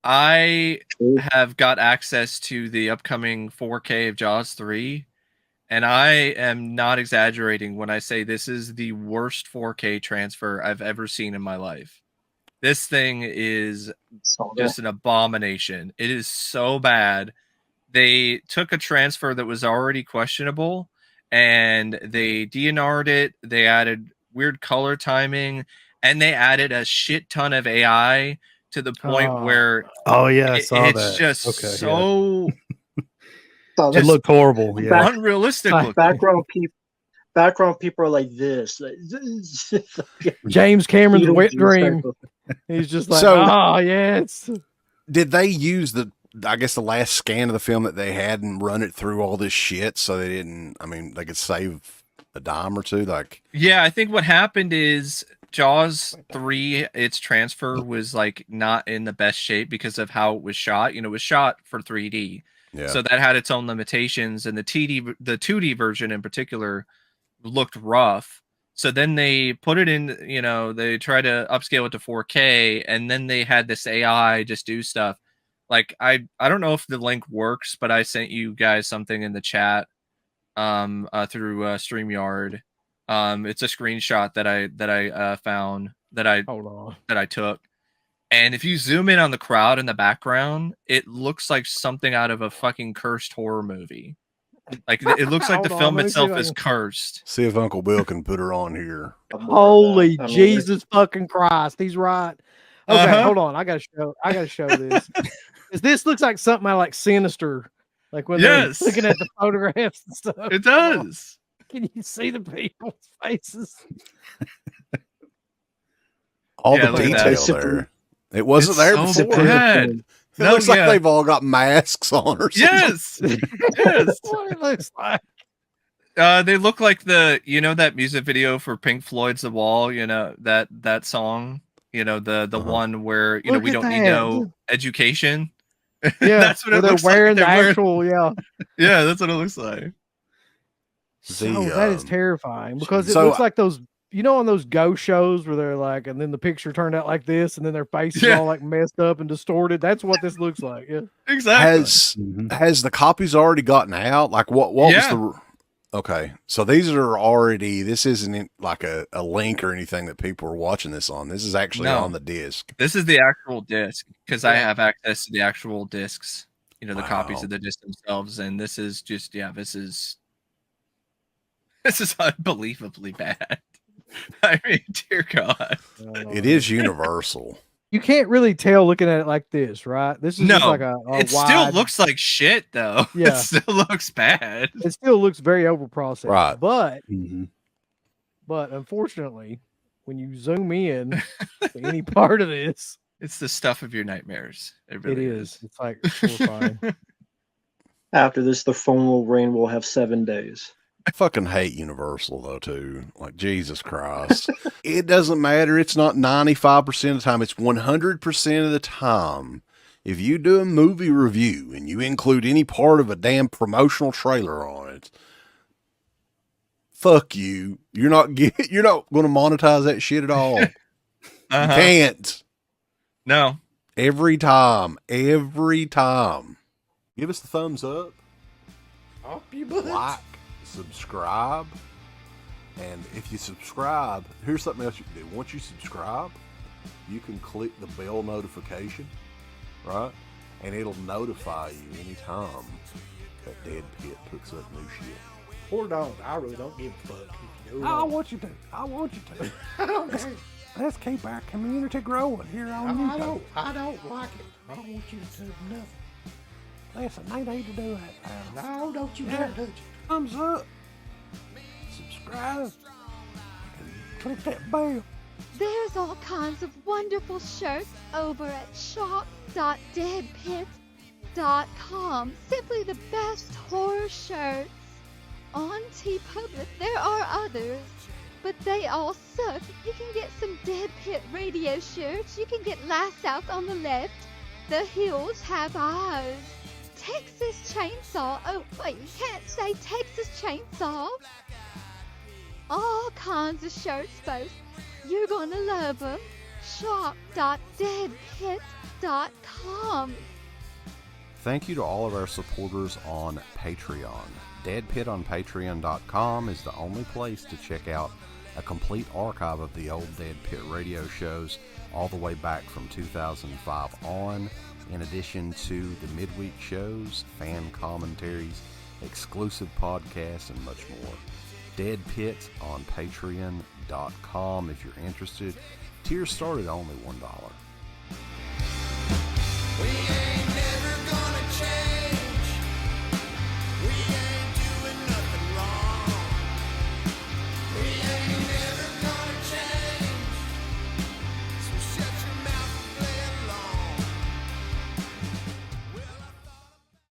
I have got access to the upcoming 4K of Jaws 3, and I am not exaggerating when I say this is the worst 4K transfer I've ever seen in my life. This thing is just an abomination. It is so bad. They took a transfer that was already questionable and they DNR'd it. They added weird color timing and they added a shit ton of AI to the point where I saw it's that. just so it looked horrible. Yeah, unrealistic. Background people are like this. James Cameron's wet dream. He's just like, yes. Did they use the last scan of the film that they had and run it through all this shit so they didn't? I mean, they could save a dime or two. Like, yeah, I think what happened is Jaws 3, its transfer was like not in the best shape because of how it was shot. You know, it was shot for 3D. Yeah. So that had its own limitations, and the 2D version in particular looked rough. So then they put it in, you know, they tried to upscale it to 4K, and then they had this AI just do stuff. Like I don't know if the link works, but I sent you guys something in the chat through StreamYard. It's a screenshot that I found that I took. And if you zoom in on the crowd in the background, it looks like something out of a fucking cursed horror movie. Like it looks like the film itself is cursed. See if Uncle Bill can put her on here. Holy Jesus fucking Christ, he's right. Okay, hold on. I gotta show this. This looks like something I like Sinister. Like when they're looking at the photographs and stuff. It does. Can you see the people's faces? All the detail there. It wasn't there before. Bad. It looks like they've all got masks on or something. Yes. Yes. What it looks like. They look like that music video for Pink Floyd's The Wall, that song, the one where, we don't need no education. Yeah. That's what it looks like. Wearing the actual, Yeah, that's what it looks like. That is terrifying because it looks like those, on those ghost shows where they're like, and then the picture turned out like this, and then their face is all like messed up and distorted. That's what this looks like. Yeah, exactly. Has the copies already gotten out? Like what was the? Okay, so these are already. This isn't like a link or anything that people are watching this on. This is actually on the disc. This is the actual disc because I have access to the actual discs. The copies of the disc themselves, and this is just this is unbelievably bad. I mean, dear God. It is Universal. You can't really tell looking at it like this, right? This is just like a it still looks like shit, though. Yeah. It still looks bad. It still looks very overprocessed. Right. But unfortunately, when you zoom in to any part of this, it's the stuff of your nightmares. It really is. It's like horrifying. After this, the phone will ring. We'll have 7 days. I fucking hate Universal though too. Like Jesus Christ. It doesn't matter. It's not 95% of the time. It's 100% of the time. If you do a movie review and you include any part of a damn promotional trailer on it, fuck you. You're not going to monetize that shit at all. You can't. No. Every time. Give us the thumbs up. Up you butt. Like. Subscribe, and if you subscribe, here's something else you can do. Once you subscribe, you can click the bell notification, right? And it'll notify you anytime that Dead Pit puts up new shit. Or don't. I really don't give a fuck. I want you to. I don't care. Let's keep our community growing here on YouTube. I don't like it. I don't want you to do nothing. Listen, they need to do that. No, don't you dare touch it. Thumbs up, subscribe, and click that bell. There's all kinds of wonderful shirts over at shop.deadpit.com. Simply the best horror shirts. On TeePublic, there are others, but they all suck. You can get some Dead Pit Radio shirts. You can get Last South on the Left. The Hills Have Eyes. Texas Chainsaw. Oh, wait, you can't say Texas Chainsaw. All kinds of shirts, folks. You're gonna love them. shop.deadpit.com. Thank you to all of our supporters on Patreon. DeadPit on Patreon.com is the only place to check out a complete archive of the old Dead Pit radio shows all the way back from 2005 on, in addition to the midweek shows, fan commentaries, exclusive podcasts, and much more. Dead Pit on Patreon.com if you're interested. Tiers start at only $1.